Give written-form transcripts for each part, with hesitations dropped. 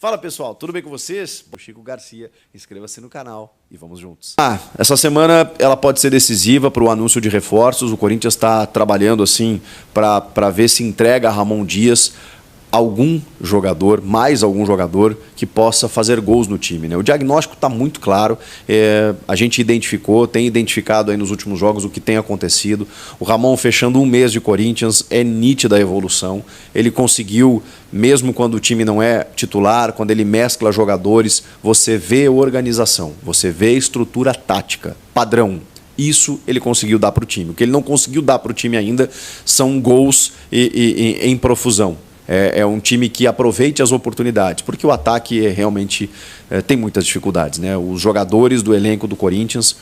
Fala pessoal, tudo bem com vocês? O Chico Garcia, inscreva-se no canal e vamos juntos. Essa semana ela pode ser decisiva para o anúncio de reforços. O Corinthians está trabalhando assim para ver se entrega a Ramon Dias algum jogador, mais algum jogador que possa fazer gols no time, né? O diagnóstico está muito claro, a gente tem identificado aí nos últimos jogos o que tem acontecido. O Ramon fechando um mês de Corinthians, é nítida a evolução. Ele conseguiu, mesmo quando o time não é titular, quando ele mescla jogadores, você vê organização, você vê estrutura tática, padrão. Isso ele conseguiu dar para o time. O que ele não conseguiu dar para o time ainda são gols em profusão. É um time que aproveite as oportunidades, porque o ataque realmente tem muitas dificuldades, né? Os jogadores do elenco do Corinthians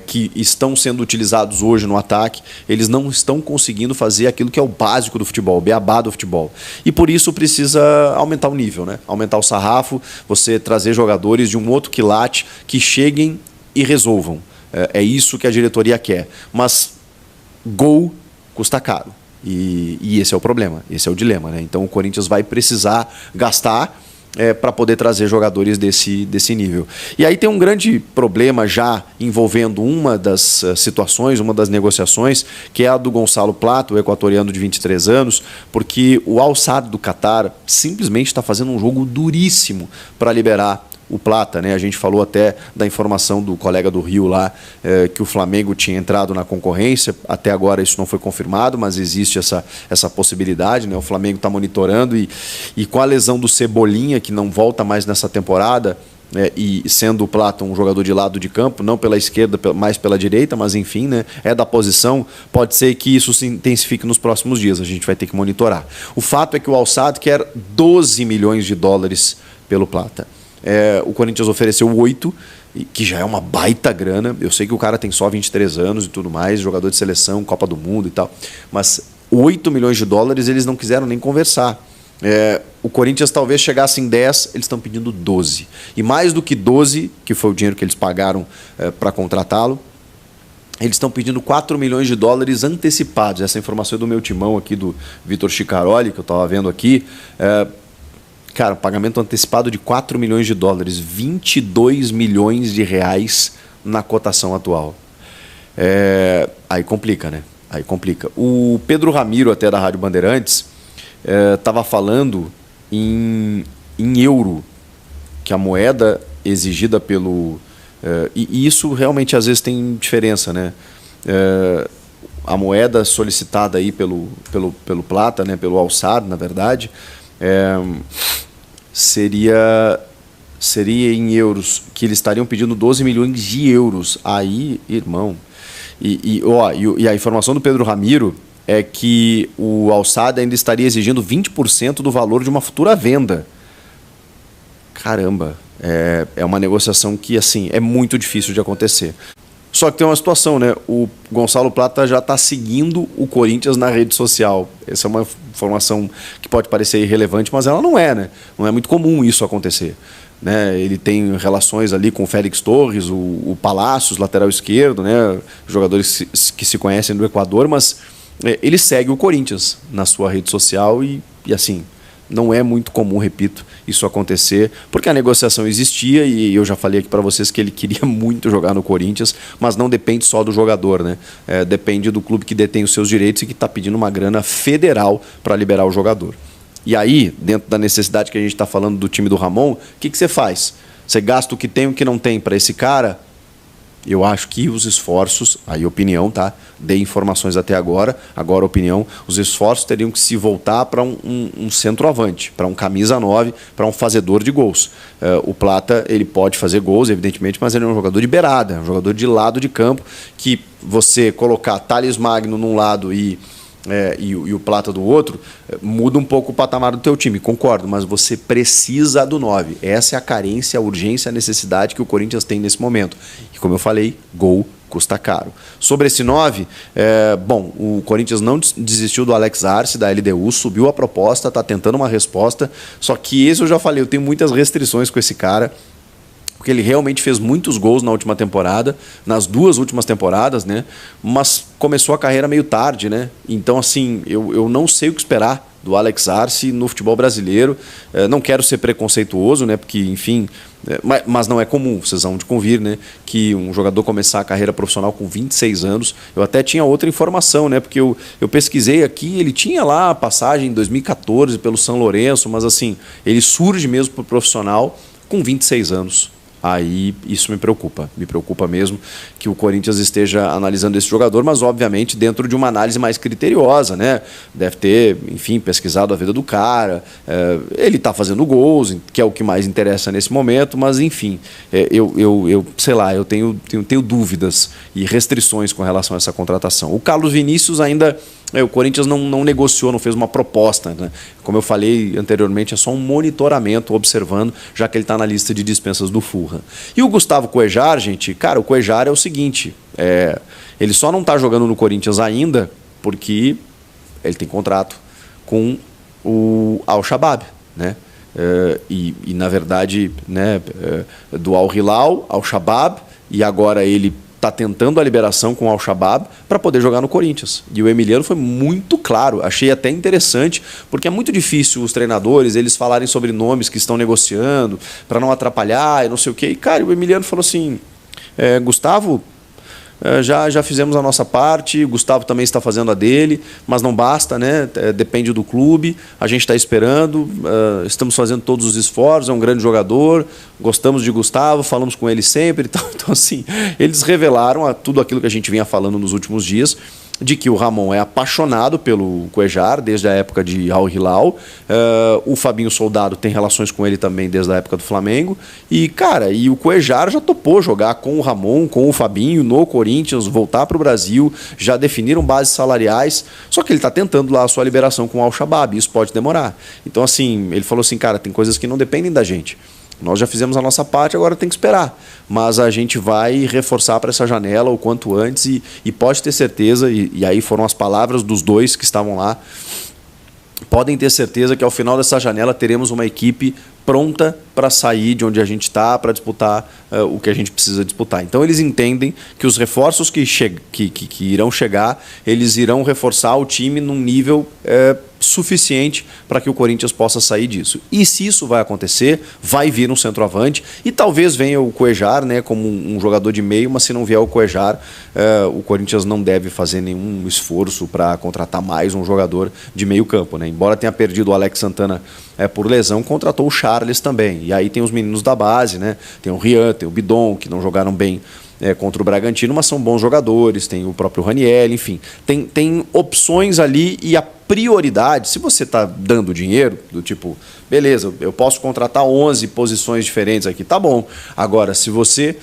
que estão sendo utilizados hoje no ataque, eles não estão conseguindo fazer aquilo que é o básico do futebol, o beabá do futebol. E por isso precisa aumentar o nível, né? Aumentar o sarrafo, você trazer jogadores de um outro quilate que cheguem e resolvam. É isso que a diretoria quer. Mas gol custa caro. E esse é o problema, esse é o dilema, né? Então o Corinthians vai precisar gastar para poder trazer jogadores desse nível. E aí tem um grande problema já envolvendo uma das situações, uma das negociações, que é a do Gonçalo Plata, o equatoriano de 23 anos, porque o Al Sadd do Catar simplesmente está fazendo um jogo duríssimo para liberar o Plata, né? A gente falou até da informação do colega do Rio lá, que o Flamengo tinha entrado na concorrência. Até agora isso não foi confirmado, mas existe essa possibilidade, né? O Flamengo está monitorando e com a lesão do Cebolinha, que não volta mais nessa temporada, e sendo o Plata um jogador de lado de campo, não pela esquerda, mais pela direita, mas enfim, né? É da posição, pode ser que isso se intensifique nos próximos dias, a gente vai ter que monitorar. O fato é que o Al Sadd quer 12 milhões de dólares pelo Plata. O Corinthians ofereceu 8, que já é uma baita grana. Eu sei que o cara tem só 23 anos e tudo mais, jogador de seleção, Copa do Mundo e tal, mas 8 milhões de dólares eles não quiseram nem conversar. O Corinthians talvez chegasse em 10, eles estão pedindo 12. E mais do que 12, que foi o dinheiro que eles pagaram para contratá-lo, eles estão pedindo 4 milhões de dólares antecipados. Essa informação é do meu timão aqui, do Vitor Chicaroli, que eu estava vendo aqui. Cara, pagamento antecipado de 4 milhões de dólares, 22 milhões de reais na cotação atual. Aí complica, né? Aí complica. O Pedro Ramiro, até da Rádio Bandeirantes, estava falando em euro, que a moeda exigida pelo... e isso realmente às vezes tem diferença, né? A moeda solicitada aí pelo Plata, né? Pelo Al Sadd, na verdade, seria em euros, que eles estariam pedindo 12 milhões de euros. Aí, irmão, e a informação do Pedro Ramiro é que o Al Sadd ainda estaria exigindo 20% do valor de uma futura venda. Caramba, é uma negociação que assim é muito difícil de acontecer. Só que tem uma situação, né? O Gonçalo Plata já está seguindo o Corinthians na rede social. Essa é uma informação que pode parecer irrelevante, mas ela não é, né? Não é muito comum isso acontecer, né? Ele tem relações ali com o Félix Torres, o Palácios, lateral esquerdo, né? Jogadores que se conhecem do Equador, mas ele segue o Corinthians na sua rede social e assim... Não é muito comum, repito, isso acontecer, porque a negociação existia e eu já falei aqui para vocês que ele queria muito jogar no Corinthians, mas não depende só do jogador, né? Depende do clube que detém os seus direitos e que está pedindo uma grana federal para liberar o jogador. E aí, dentro da necessidade que a gente está falando do time do Ramon, o que você faz? Você gasta o que tem e o que não tem para esse cara? Eu acho que os esforços, aí opinião, tá? Dei informações até agora opinião, os esforços teriam que se voltar para um centroavante, para um camisa 9, para um fazedor de gols. O Plata, ele pode fazer gols, evidentemente, mas ele é um jogador de beirada, um jogador de lado de campo, que você colocar Thales Magno num lado e o Plata do outro, muda um pouco o patamar do teu time, concordo, mas você precisa do 9. Essa é a carência, a urgência, a necessidade que o Corinthians tem nesse momento. E como eu falei, gol custa caro. Sobre esse 9, bom, o Corinthians não desistiu do Alex Arce, da LDU, subiu a proposta, está tentando uma resposta, só que esse eu já falei, eu tenho muitas restrições com esse cara, porque ele realmente fez muitos gols na última temporada, nas 2 últimas temporadas, né? Mas começou a carreira meio tarde, né? Então, assim, eu não sei o que esperar do Alex Arce no futebol brasileiro. Não quero ser preconceituoso, né? Porque, enfim, mas não é comum, vocês vão de convir, né? Que um jogador começar a carreira profissional com 26 anos. Eu até tinha outra informação, né? Porque eu pesquisei aqui, ele tinha lá a passagem em 2014 pelo São Lourenço, mas assim, ele surge mesmo para o profissional com 26 anos. Aí isso me preocupa mesmo que o Corinthians esteja analisando esse jogador, mas obviamente dentro de uma análise mais criteriosa, né? Deve ter, enfim, pesquisado a vida do cara, ele está fazendo gols, que é o que mais interessa nesse momento, mas enfim, sei lá, eu tenho dúvidas e restrições com relação a essa contratação. O Carlos Vinícius ainda... O Corinthians não negociou, não fez uma proposta, né? Como eu falei anteriormente, é só um monitoramento, observando, já que ele está na lista de dispensas do Fulham. E o Gustavo Cuéllar, gente, cara, o Cuéllar é o seguinte, ele só não está jogando no Corinthians ainda porque ele tem contrato com o Al-Shabaab, né? E na verdade, né, do Al-Hilal, Al-Shabaab, e agora ele está tentando a liberação com o Al-Shabaab para poder jogar no Corinthians. E o Emiliano foi muito claro, achei até interessante, porque é muito difícil os treinadores eles falarem sobre nomes que estão negociando para não atrapalhar e não sei o quê. E, cara, o Emiliano falou assim, Gustavo, já fizemos a nossa parte, o Gustavo também está fazendo a dele, mas não basta, né? Depende do clube, a gente está esperando, estamos fazendo todos os esforços, é um grande jogador, gostamos de Gustavo, falamos com ele sempre. Então assim, eles revelaram tudo aquilo que a gente vinha falando nos últimos dias, de que o Ramon é apaixonado pelo Cuéllar desde a época de Al-Hilal. O Fabinho Soldado tem relações com ele também desde a época do Flamengo. E, cara, o Cuéllar já topou jogar com o Ramon, com o Fabinho no Corinthians, voltar para o Brasil, já definiram bases salariais, só que ele está tentando lá a sua liberação com o Al-Shabaab, isso pode demorar. Então, assim, ele falou assim, cara, tem coisas que não dependem da gente. Nós já fizemos a nossa parte, agora tem que esperar. Mas a gente vai reforçar para essa janela o quanto antes e pode ter certeza, e aí foram as palavras dos dois que estavam lá, podem ter certeza que ao final dessa janela teremos uma equipe pronta para sair de onde a gente está, para disputar o que a gente precisa disputar. Então eles entendem que os reforços que irão chegar, eles irão reforçar o time num nível suficiente para que o Corinthians possa sair disso. E se isso vai acontecer, vai vir um centroavante e talvez venha o Cuéllar, né, como um jogador de meio, mas se não vier o Cuéllar, o Corinthians não deve fazer nenhum esforço para contratar mais um jogador de meio campo, né? Embora tenha perdido o Alex Santana por lesão, contratou o Charles também. E aí tem os meninos da base, né? Tem o Rian, tem o Bidon, que não jogaram bem contra o Bragantino, mas são bons jogadores, tem o próprio Raniel, enfim. Tem opções ali e a prioridade, se você está dando dinheiro, do tipo, beleza, eu posso contratar 11 posições diferentes aqui, tá bom. Agora, se você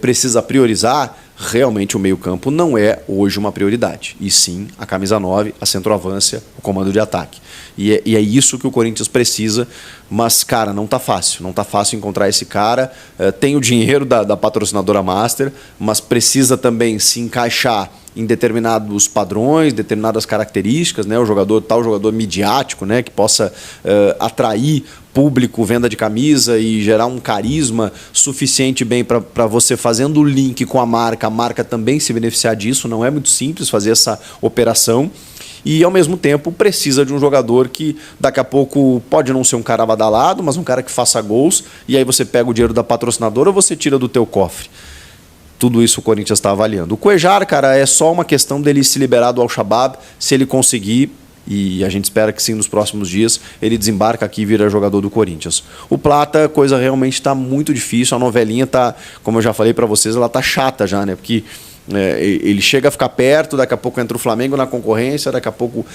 precisa priorizar, realmente o meio-campo não é hoje uma prioridade. E sim a camisa 9, a centroavância, o comando de ataque. E é isso que o Corinthians precisa, mas, cara, não tá fácil. Não tá fácil encontrar esse cara. Tem o dinheiro da patrocinadora Master, mas precisa também se encaixar em determinados padrões, determinadas características, né? O jogador midiático, né? Que possa atrair público, venda de camisa e gerar um carisma suficiente bem para você fazendo o link com a marca também se beneficiar disso. Não é muito simples fazer essa operação. E, ao mesmo tempo, precisa de um jogador que daqui a pouco pode não ser um cara badalado, mas um cara que faça gols, e aí você pega o dinheiro da patrocinadora ou você tira do teu cofre. Tudo isso o Corinthians está avaliando. O Cuéllar, cara, é só uma questão dele se liberar do Al-Shabaab, se ele conseguir, e a gente espera que sim, nos próximos dias, ele desembarca aqui e vira jogador do Corinthians. O Plata, a coisa realmente está muito difícil, a novelinha está, como eu já falei para vocês, ela está chata já, né? Porque ele chega a ficar perto, daqui a pouco entra o Flamengo na concorrência, daqui a pouco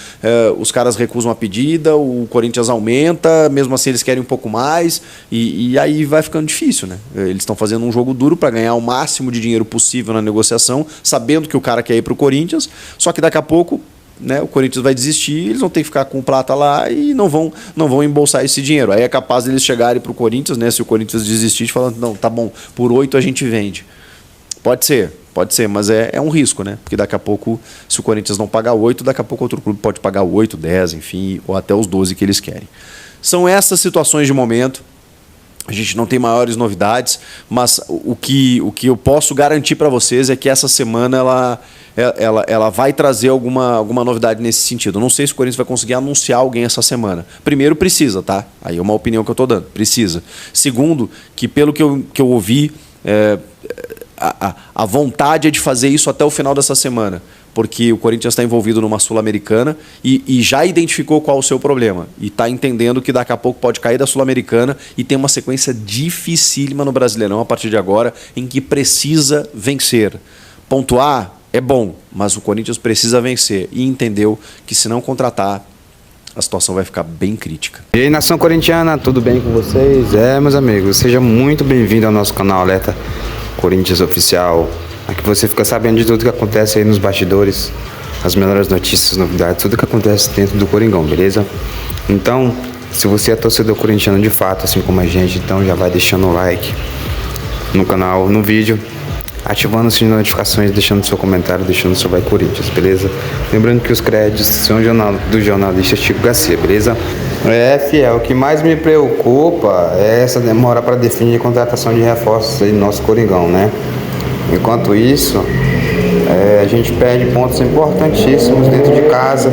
os caras recusam a pedida, o Corinthians aumenta, mesmo assim eles querem um pouco mais, e aí vai ficando difícil, né? Eles estão fazendo um jogo duro para ganhar o máximo de dinheiro possível na negociação, sabendo que o cara quer ir para o Corinthians, só que daqui a pouco, né, o Corinthians vai desistir, eles vão ter que ficar com o Plata lá e não vão embolsar esse dinheiro. Aí é capaz deles chegarem para o Corinthians, né, se o Corinthians desistir, falando, não, tá bom, por 8 a gente vende. Pode ser, mas é um risco, né? Porque daqui a pouco, se o Corinthians não pagar 8, daqui a pouco outro clube pode pagar 8, 10, enfim, ou até os 12 que eles querem. São essas situações de momento. A gente não tem maiores novidades, mas o que eu posso garantir para vocês é que essa semana ela vai trazer alguma novidade nesse sentido. Não sei se o Corinthians vai conseguir anunciar alguém essa semana. Primeiro, precisa, tá? Aí é uma opinião que eu estou dando. Precisa. Segundo, que pelo que eu ouvi, a vontade é de fazer isso até o final dessa semana, porque o Corinthians está envolvido numa Sul-Americana e já identificou qual o seu problema. E está entendendo que daqui a pouco pode cair da Sul-Americana e tem uma sequência dificílima no Brasileirão a partir de agora, em que precisa vencer. Pontuar é bom, mas o Corinthians precisa vencer. E entendeu que se não contratar, a situação vai ficar bem crítica. E aí, nação corintiana, tudo bem com vocês? Meus amigos, seja muito bem-vindo ao nosso canal Alerta Corinthians Oficial. Aqui você fica sabendo de tudo que acontece aí nos bastidores, as melhores notícias, novidades, tudo que acontece dentro do Coringão, beleza? Então, se você é torcedor corintiano de fato, assim como a gente, então já vai deixando o like no canal, no vídeo, ativando as notificações, deixando seu comentário, deixando seu vai Corinthians, beleza? Lembrando que os créditos são do jornalista Chico Garcia, beleza? Fiel, o que mais me preocupa é essa demora para definir a contratação de reforços aí no nosso Coringão, né? Enquanto isso, a gente perde pontos importantíssimos dentro de casa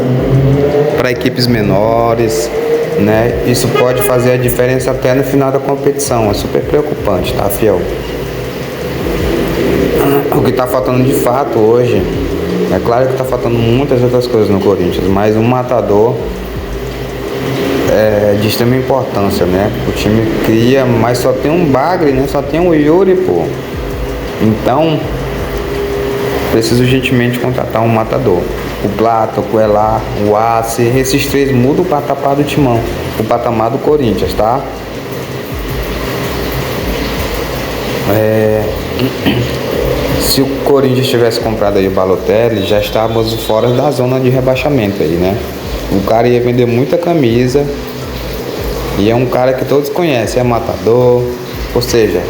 para equipes menores, né? Isso pode fazer a diferença até no final da competição. É super preocupante, tá, Fiel? O que está faltando de fato hoje, é claro que está faltando muitas outras coisas no Corinthians, mas um matador é de extrema importância, né? O time cria, mas só tem um Bagre, né? Só tem um Yuri, pô. Então, preciso urgentemente contratar um matador. O Plata, o Coelá, o Ace, esses três mudam o patamar do Timão, o patamar do Corinthians, tá? Se o Corinthians tivesse comprado aí o Balotelli, já estávamos fora da zona de rebaixamento aí, né? O cara ia vender muita camisa e é um cara que todos conhecem, é matador, ou seja,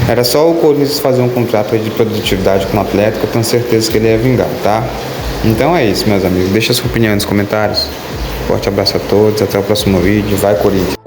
era só o Corinthians fazer um contrato de produtividade com o atleta, que eu tenho certeza que ele ia vingar, tá? Então é isso, meus amigos. Deixa sua opinião nos comentários. Forte abraço a todos, até o próximo vídeo. Vai, Corinthians!